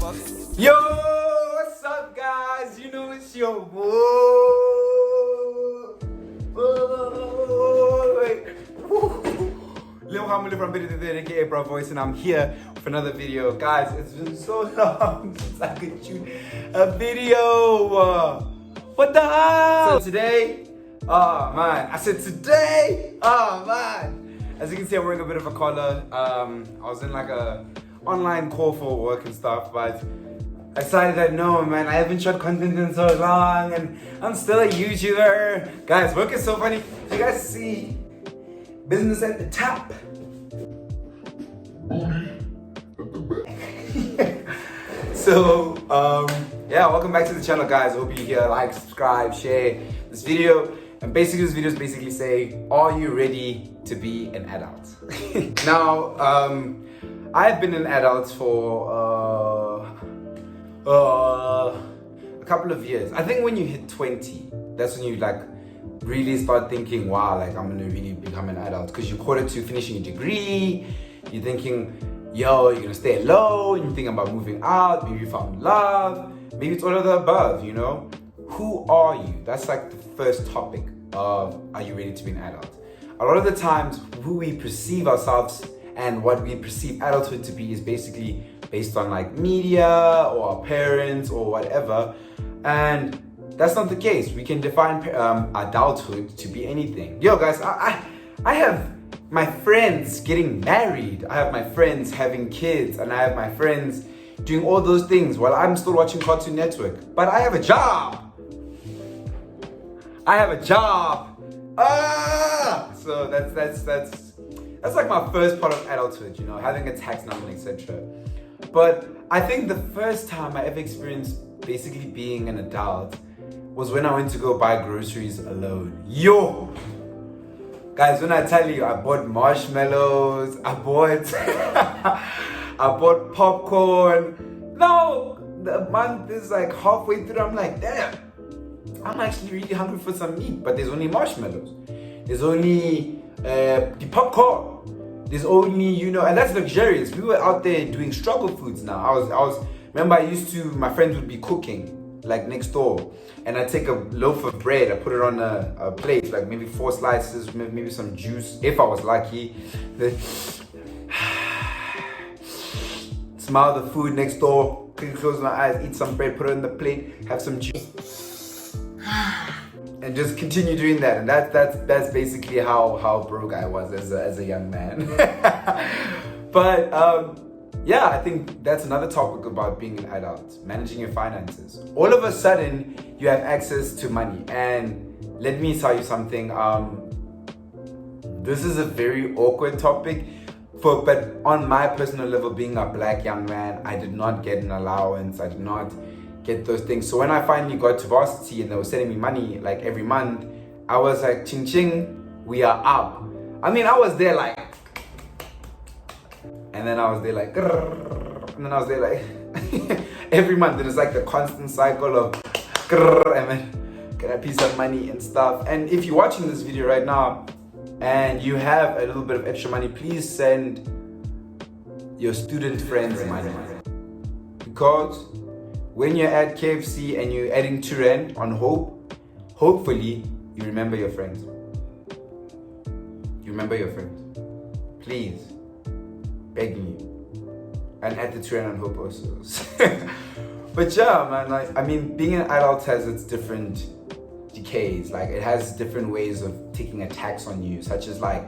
Yo, what's up, guys? You know it's your boy, Lebo Rampedi, aka Bro Voice, and I'm here with another video. Guys, it's been so long since I could shoot a video. What the hell? So today, oh man, I said today, oh man. As you can see, I'm wearing a bit of a collar. I was in like a online call for work and stuff, but I decided that no, man, I haven't shot content in so long, and I'm still a YouTuber. Guys, work is so funny. You guys see business at the top. So, yeah, welcome back to the channel, guys. Hope you here, like, subscribe, share this video. And basically, this video is basically saying, are you ready to be an adult? Now, I've been an adult for a couple of years. I think when you hit 20, that's when you like really start thinking, wow, like I'm gonna really become an adult, because you're quarter to finishing a degree. You're thinking, yo, you're gonna stay alone. You're thinking about moving out. Maybe you found love. Maybe it's all of the above, you know? Who are you? That's like the first topic of, are you ready to be an adult? A lot of the times, who we perceive ourselves and what we perceive adulthood to be is basically based on like media or our parents or whatever. And that's not the case. We can define adulthood to be anything. Yo guys, I have my friends getting married. I have my friends having kids, and I have my friends doing all those things while I'm still watching Cartoon Network. But I have a job. I have a job. So that's like my first part of adulthood, you know, having a tax number, etc. But I think the first time I ever experienced basically being an adult was when I went to go buy groceries alone. Yo! Guys, when I tell you, I bought marshmallows, I bought popcorn. No! The month is like halfway through, I'm like, damn, I'm actually really hungry for some meat, but there's only marshmallows. There's only the popcorn. There's only, you know, and that's luxurious. We were out there doing struggle foods now. Remember my friends would be cooking like next door, and I'd take a loaf of bread, I put it on a plate, like maybe 4 slices, maybe some juice, if I was lucky. Smell the food next door, close my eyes, eat some bread, put it on the plate, have some juice. And just continue doing that, and that's basically how broke I was as a young man. But yeah, I think that's another topic about being an adult, managing your finances. All of a sudden, you have access to money, and let me tell you something. This is a very awkward topic, but on my personal level, being a black young man, I did not get an allowance. I did not get those things. So when I finally got to varsity and they were sending me money like every month, I was like, ching ching, we are up. I mean, I was there like, and then I was there like, grrr, and then I was there like, every month. And it's like the constant cycle of, grrr, and then get a piece of money and stuff. And if you're watching this video right now and you have a little bit of extra money, please send your student friends money. Because when you're at KFC and you're adding 2 rand on hope, hopefully you remember your friends. You remember your friends. Please. Begging you. And add the 2 rand on hope also. But yeah, man, like, I mean, being an adult has its different decays. Like, it has different ways of taking a tax on you, such as like,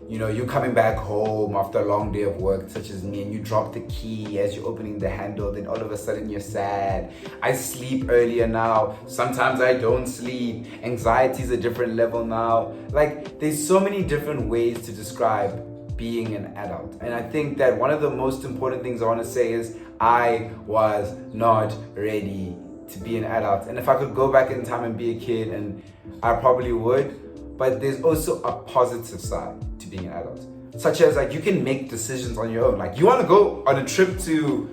you know, you coming back home after a long day of work, such as me, and you drop the key as you're opening the handle, then all of a sudden you're sad. I sleep earlier now. Sometimes I don't sleep. Anxiety is a different level now. Like, there's so many different ways to describe being an adult. And I think that one of the most important things I want to say is I was not ready to be an adult. And if I could go back in time and be a kid, and I probably would, but there's also a positive side to being an adult, such as like you can make decisions on your own. Like, you want to go on a trip to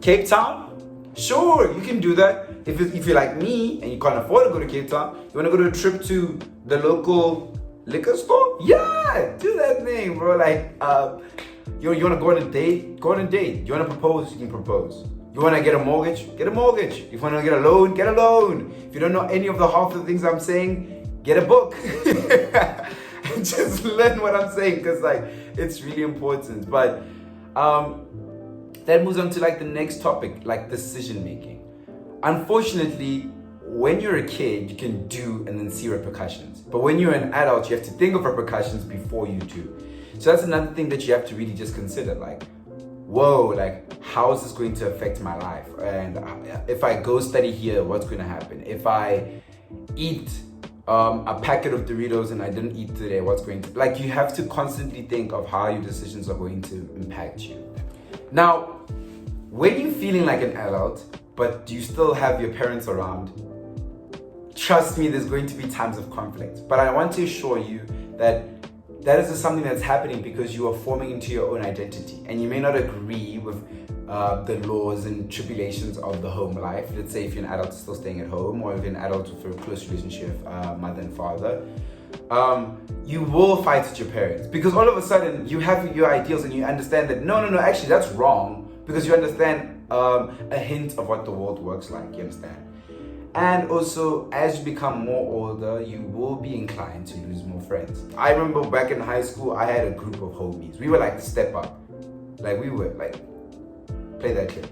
Cape Town? Sure, you can do that. If you're like me and you can't afford to go to Cape Town, you want to go to a trip to the local liquor store? Yeah, do that thing, bro. Like, you want to go on a date? Go on a date. You want to propose? You can propose. You want to get a mortgage? Get a mortgage. If you want to get a loan, get a loan. If you don't know any of the half of the things I'm saying, get a book. And just learn what I'm saying, because like it's really important. But that moves on to like the next topic, like decision making. Unfortunately, when you're a kid, you can do and then see repercussions. But when you're an adult, you have to think of repercussions before you do. So that's another thing that you have to really just consider. Like, whoa, like how is this going to affect my life? And if I go study here, what's going to happen? If I eat a packet of Doritos and I didn't eat today, what's going to... Like, you have to constantly think of how your decisions are going to impact you. Now, when you're feeling like an adult, but you still have your parents around, trust me, there's going to be times of conflict. But I want to assure you that that is just something that's happening because you are forming into your own identity. And you may not agree with the laws and tribulations of the home life. Let's say if you're an adult still staying at home, or if you're an adult with a close relationship, mother and father, you will fight with your parents. Because all of a sudden, you have your ideals and you understand that, no, actually that's wrong. Because you understand a hint of what the world works like, you understand? And also, as you become more older, you will be inclined to lose more friends. I remember back in high school, I had a group of homies. We were like the step up. Like, we were like, play that clip.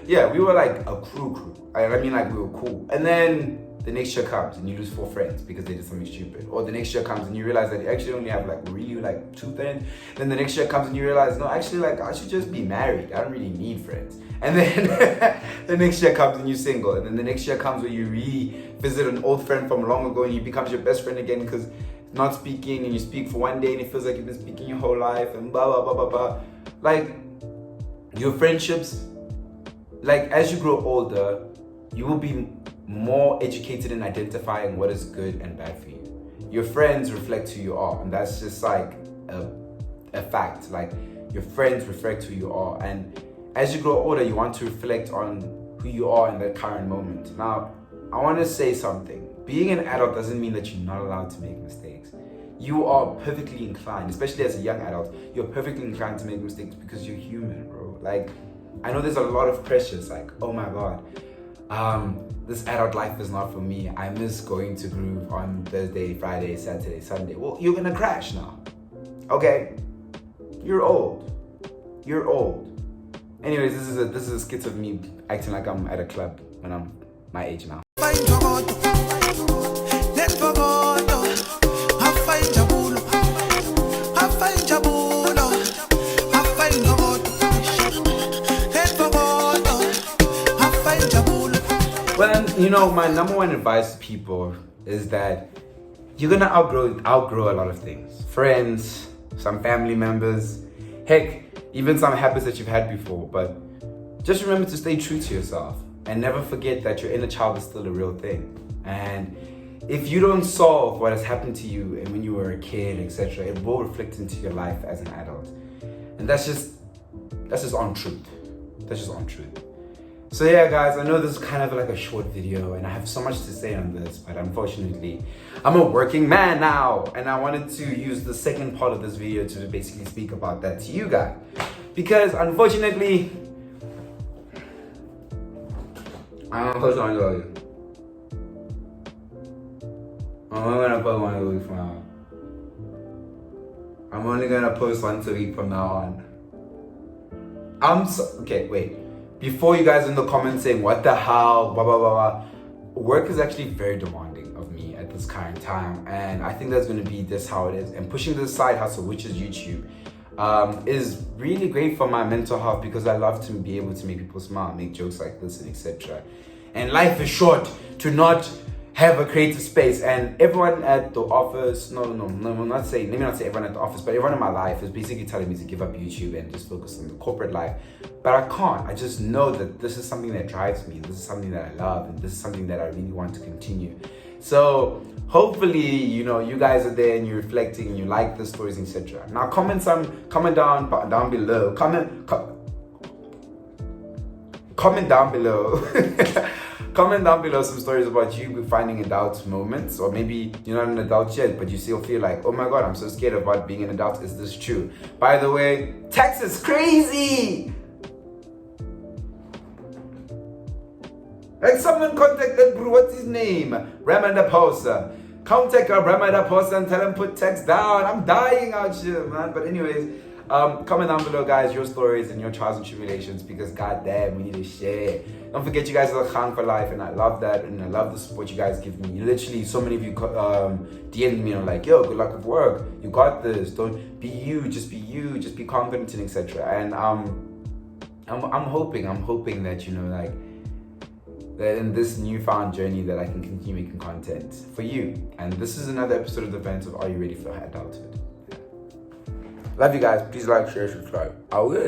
Yeah, we were like a crew. I mean, like, we were cool. And then the next year comes and you lose 4 friends because they did something stupid. Or the next year comes and you realize that you actually only have like really like 2 friends. Then the next year comes and you realize, no, actually, like, I should just be married. I don't really need friends. And then the next year comes and you're single. And then the next year comes where you revisit an old friend from long ago and he becomes your best friend again because not speaking, and you speak for one day and it feels like you've been speaking your whole life and blah, blah, blah, blah, blah. Like, your friendships, like, as you grow older, you will be more educated in identifying what is good and bad for you. Your friends reflect who you are, and that's just like a fact. Like, your friends reflect who you are, and as you grow older, you want to reflect on who you are in that current moment. Now, I want to say something. Being an adult doesn't mean that you're not allowed to make mistakes. You are perfectly inclined, especially as a young adult, you're perfectly inclined to make mistakes because you're human, bro. Like, I know there's a lot of pressures, like, oh my God, this adult life is not for me. I miss going to Groove on Thursday, Friday, Saturday, Sunday. Well, you're gonna crash now, okay? You're old. Anyways, this is a skit of me acting like I'm at a club when I'm my age now. Well, you know, my number one advice to people is that you're gonna outgrow a lot of things. Friends, some family members, heck, even some habits that you've had before. But just remember to stay true to yourself and never forget that your inner child is still a real thing. And if you don't solve what has happened to you and when you were a kid, etc., it will reflect into your life as an adult. And that's just on truth. That's just on truth. So yeah, guys, I know this is kind of like a short video and I have so much to say on this, but unfortunately, I'm a working man now, and I wanted to use the second part of this video to basically speak about that to you guys. Because unfortunately, I'm gonna post one of you. I'm only gonna post one a week from now on. I'm only gonna post once a week from now on. Okay, wait. Before you guys in the comments saying, what the hell, blah, blah, blah, blah. Work is actually very demanding of me at this current time. And I think that's going to be just how it is. And pushing this side hustle, which is YouTube, is really great for my mental health because I love to be able to make people smile, make jokes like this and etc. And life is short to not have a creative space. And everyone at the office, let me not say everyone at the office, but everyone in my life is basically telling me to give up YouTube and just focus on the corporate life. But I can't. I just know that this is something that drives me. This is something that I love, and this is something that I really want to continue. So hopefully, you know, you guys are there and you're reflecting and you like the stories, etc. Now comment down below. Comment down below. Comment down below some stories about you finding adult moments, or maybe you're not an adult yet, but you still feel like, oh my God, I'm so scared about being an adult. Is this true? By the way, tax is crazy. Like someone contacted, bro, what's his name? Rampedi. Contact Rampedi and tell him put text down. I'm dying out here, man. But anyways, comment down below, guys, your stories and your trials and tribulations, because goddamn, we need to share. Don't forget, you guys are the Khan for life, and I love that, and I love the support you guys give me. Literally, so many of you DM'd me, like, yo, good luck with work. You got this. Don't be you. Just be confident, and etc. And I'm hoping that, you know, like, that in this newfound journey that I can continue making content for you. And this is another episode of the event of Are You Ready for Adulthood? Love you guys. Please like, share, subscribe. I will.